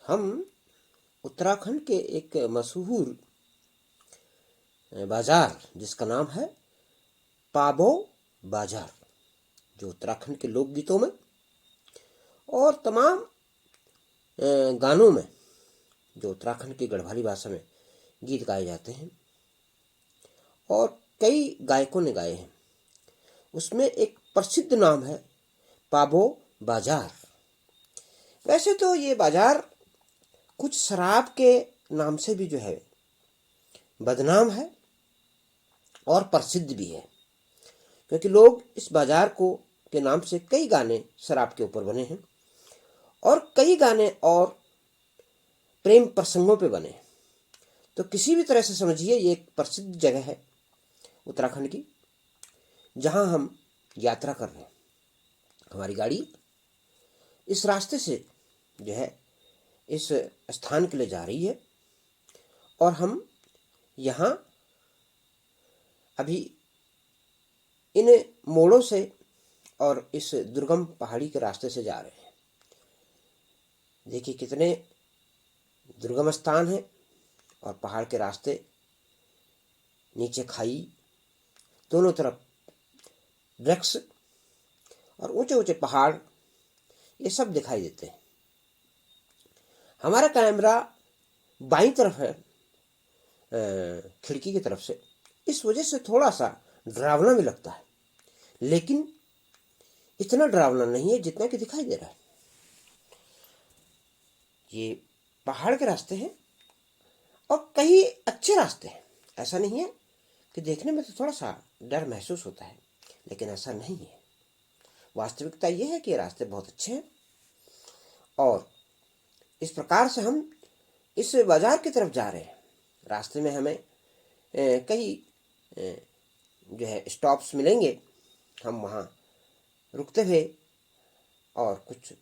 हम उत्तराखंड के एक मशहूर बाजार जिसका नाम है पाबौ बाजार, जो उत्तराखंड के लोकगीतों में और तमाम गानों में, जो उत्तराखंड की गढ़वाली भाषा में गीत गाए जाते हैं और कई गायकों ने गाए हैं, उसमें एक प्रसिद्ध नाम है पाबौ बाजार। वैसे तो ये बाजार कुछ शराब के नाम से भी जो है बदनाम है और प्रसिद्ध भी है, क्योंकि लोग इस बाजार को के नाम से कई गाने शराब के ऊपर बने हैं और कई गाने और प्रेम प्रसंगों पे बने हैं। तो किसी भी तरह से समझिए ये एक प्रसिद्ध जगह है उत्तराखंड की, जहां हम यात्रा कर रहे हैं। हमारी गाड़ी इस रास्ते से जो है इस स्थान के लिए जा रही है और हम यहाँ अभी इन मोड़ों से और इस दुर्गम पहाड़ी के रास्ते से जा रहे हैं। देखिए कितने दुर्गम स्थान है और पहाड़ के रास्ते, नीचे खाई, दोनों तरफ वृक्ष और ऊंचे ऊंचे पहाड़, ये सब दिखाई देते हैं। हमारा कैमरा बाईं तरफ है खिड़की की तरफ से, इस वजह से थोड़ा सा डरावना भी लगता है, लेकिन इतना डरावना नहीं है जितना कि दिखाई दे रहा है। ये पहाड़ के रास्ते हैं और कई अच्छे रास्ते हैं। ऐसा नहीं है कि देखने में तो थोड़ा सा डर महसूस होता है, लेकिन ऐसा नहीं है। वास्तविकता ये है कि ये रास्ते बहुत अच्छे हैं और इस प्रकार से हम इस बाजार की तरफ जा रहे हैं। रास्ते में हमें कई जो है स्टॉप्स मिलेंगे, हम वहाँ रुकते हुए और कुछ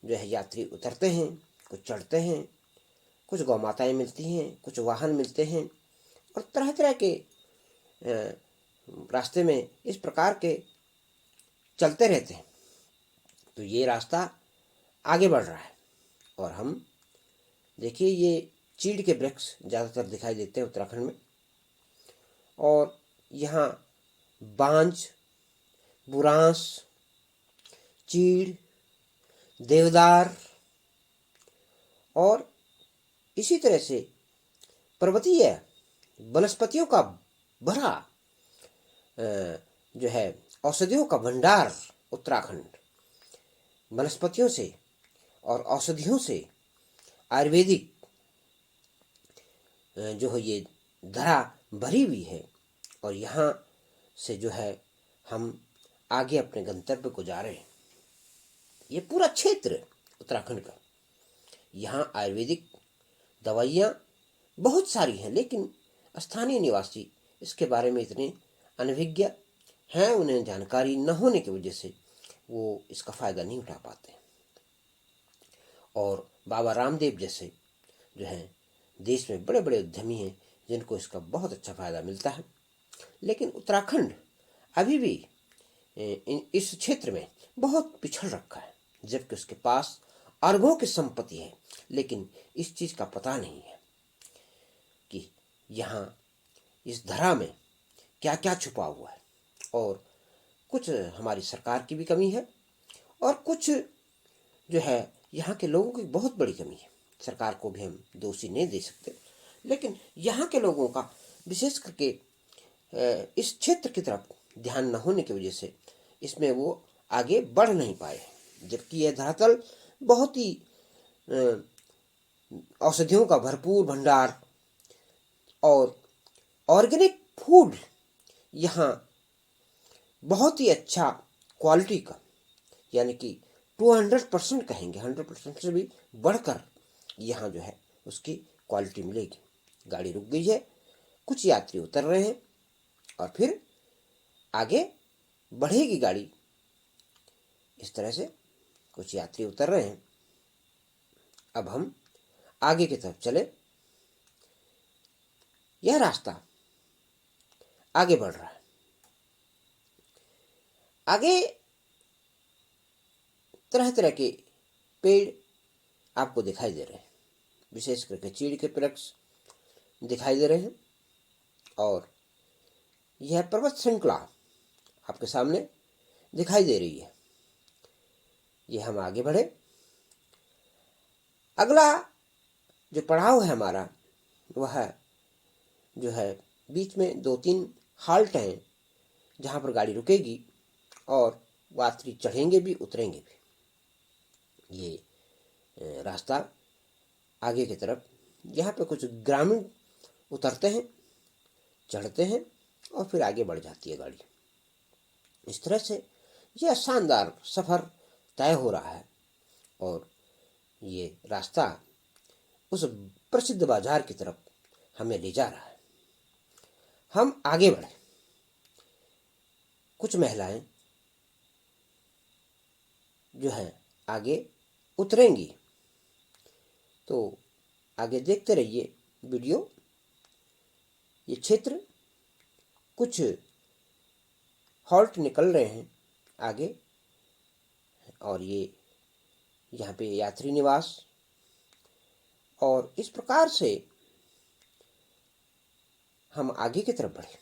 जो है यात्री उतरते हैं, कुछ चढ़ते हैं, कुछ गौ माताएँ मिलती हैं, कुछ वाहन मिलते हैं और तरह तरह के रास्ते में इस प्रकार के चलते रहते हैं। तो ये रास्ता आगे बढ़ रहा है और हम देखिए ये चीड़ के वृक्ष ज़्यादातर दिखाई देते हैं उत्तराखंड में, और यहाँ बांज, बुरांस, चीड़, देवदार और इसी तरह से पर्वतीय वनस्पतियों का भरा जो है औषधियों का भंडार उत्तराखंड, वनस्पतियों से और औषधियों से आयुर्वेदिक जो है ये धरा भरी हुई है। और यहाँ से जो है हम आगे अपने गंतव्य को जा रहे हैं। ये पूरा क्षेत्र उत्तराखंड का, यहाँ आयुर्वेदिक दवाइयाँ बहुत सारी हैं, लेकिन स्थानीय निवासी इसके बारे में इतने अनभिज्ञ हैं, उन्हें जानकारी न होने की वजह से वो इसका फ़ायदा नहीं उठा पाते। और बाबा रामदेव जैसे जो हैं देश में बड़े बड़े उद्यमी हैं जिनको इसका बहुत अच्छा फ़ायदा मिलता है। लेकिन उत्तराखंड अभी भी इस क्षेत्र में बहुत पिछड़ रखा है, जबकि उसके पास अरबों की संपत्ति है, लेकिन इस चीज़ का पता नहीं है कि यहाँ इस धरा में क्या क्या छुपा हुआ है। और कुछ हमारी सरकार की भी कमी है और कुछ जो है यहाँ के लोगों की बहुत बड़ी कमी है। सरकार को भी हम दोषी नहीं दे सकते, लेकिन यहाँ के लोगों का विशेष करके इस क्षेत्र की तरफ ध्यान न होने की वजह से इसमें वो आगे बढ़ नहीं पाए, जबकि यह धरातल बहुत ही औषधियों का भरपूर भंडार और ऑर्गेनिक फूड यहाँ बहुत ही अच्छा क्वालिटी का, यानी कि 200% कहेंगे, 100% से भी बढ़कर यहाँ जो है उसकी क्वालिटी मिलेगी। गाड़ी रुक गई है, कुछ यात्री उतर रहे हैं और फिर आगे बढ़ेगी गाड़ी। इस तरह से कुछ यात्री उतर रहे हैं, अब हम आगे की तरफ चले। यह रास्ता आगे बढ़ रहा है। आगे तरह तरह के पेड़ आपको दिखाई दे रहे हैं, विशेष करके चीड़ के वृक्ष दिखाई दे रहे हैं और यह पर्वत श्रृंखला आपके सामने दिखाई दे रही है। ये हम आगे बढ़े। अगला जो पड़ाव है हमारा वह जो है बीच में 2-3 हाल्ट हैं जहाँ पर गाड़ी रुकेगी और यात्री चढ़ेंगे भी उतरेंगे भी। ये रास्ता आगे की तरफ, यहाँ पे कुछ ग्रामीण उतरते हैं, चढ़ते हैं और फिर आगे बढ़ जाती है गाड़ी। इस तरह से यह शानदार सफ़र तय हो रहा है और ये रास्ता उस प्रसिद्ध बाजार की तरफ हमें ले जा रहा है। हम आगे बढ़े। कुछ महिलाएं जो हैं आगे उतरेंगी, तो आगे देखते रहिए वीडियो। ये क्षेत्र कुछ हॉल्ट निकल रहे हैं आगे और ये यहाँ पे यात्री निवास, और इस प्रकार से हम आगे की तरफ बढ़े।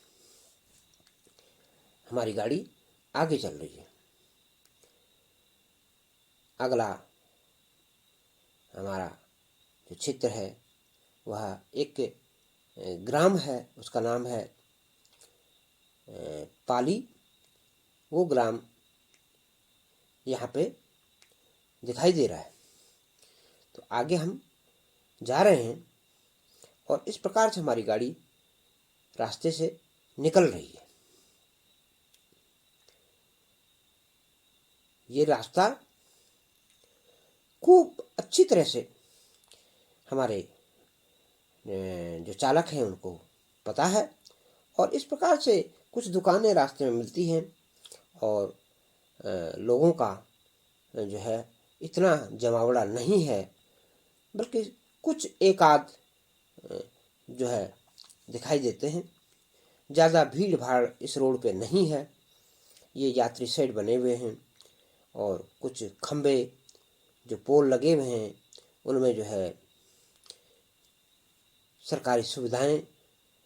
हमारी गाड़ी आगे चल रही है। अगला हमारा जो क्षेत्र है वह एक ग्राम है, उसका नाम है पाली। वो ग्राम यहाँ पे दिखाई दे रहा है। तो आगे हम जा रहे हैं और इस प्रकार से हमारी गाड़ी रास्ते से निकल रही है। ये रास्ता खूब अच्छी तरह से हमारे जो चालक हैं उनको पता है और इस प्रकार से कुछ दुकानें रास्ते में मिलती हैं और लोगों का जो है इतना जमावड़ा नहीं है, बल्कि कुछ एक आध जो है दिखाई देते हैं। ज़्यादा भीड़ भाड़ इस रोड पे नहीं है। ये यात्री शेड बने हुए हैं और कुछ खंबे जो पोल लगे हुए हैं उनमें जो है सरकारी सुविधाएं,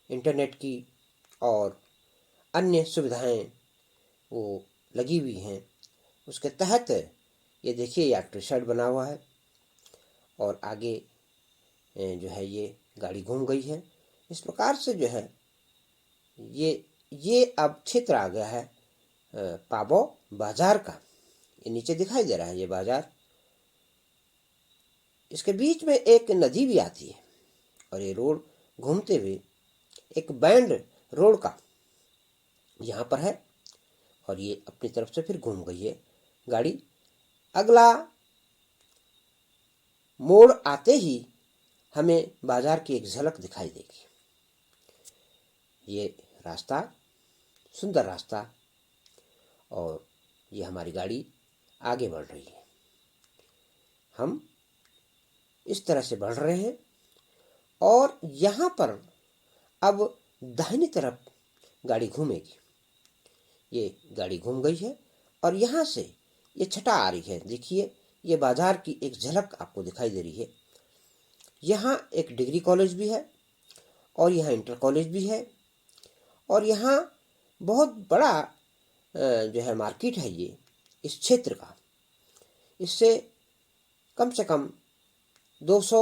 इंटरनेट की और अन्य सुविधाएं वो लगी हुई हैं। उसके तहत ये देखिए यात्री शेड बना हुआ है और आगे जो है ये गाड़ी घूम गई है। इस प्रकार से जो है ये अब क्षेत्र आ गया है पाबो बाजार का। ये नीचे दिखाई दे रहा है ये बाजार। इसके बीच में एक नदी भी आती है और ये रोड घूमते हुए एक बैंड रोड का यहाँ पर है और ये अपनी तरफ से फिर घूम गई है गाड़ी। अगला मोड़ आते ही हमें बाजार की एक झलक दिखाई देगी। ये रास्ता सुंदर रास्ता और ये हमारी गाड़ी आगे बढ़ रही है। हम इस तरह से बढ़ रहे हैं और यहाँ पर अब दाहिनी तरफ गाड़ी घूमेगी। ये गाड़ी घूम गई है और यहाँ से ये छटा आ रही है। देखिए ये बाजार की एक झलक आपको दिखाई दे रही है। यहाँ एक डिग्री कॉलेज भी है और यहाँ इंटर कॉलेज भी है और यहाँ बहुत बड़ा जो है मार्केट है ये इस क्षेत्र का। इससे कम से कम 200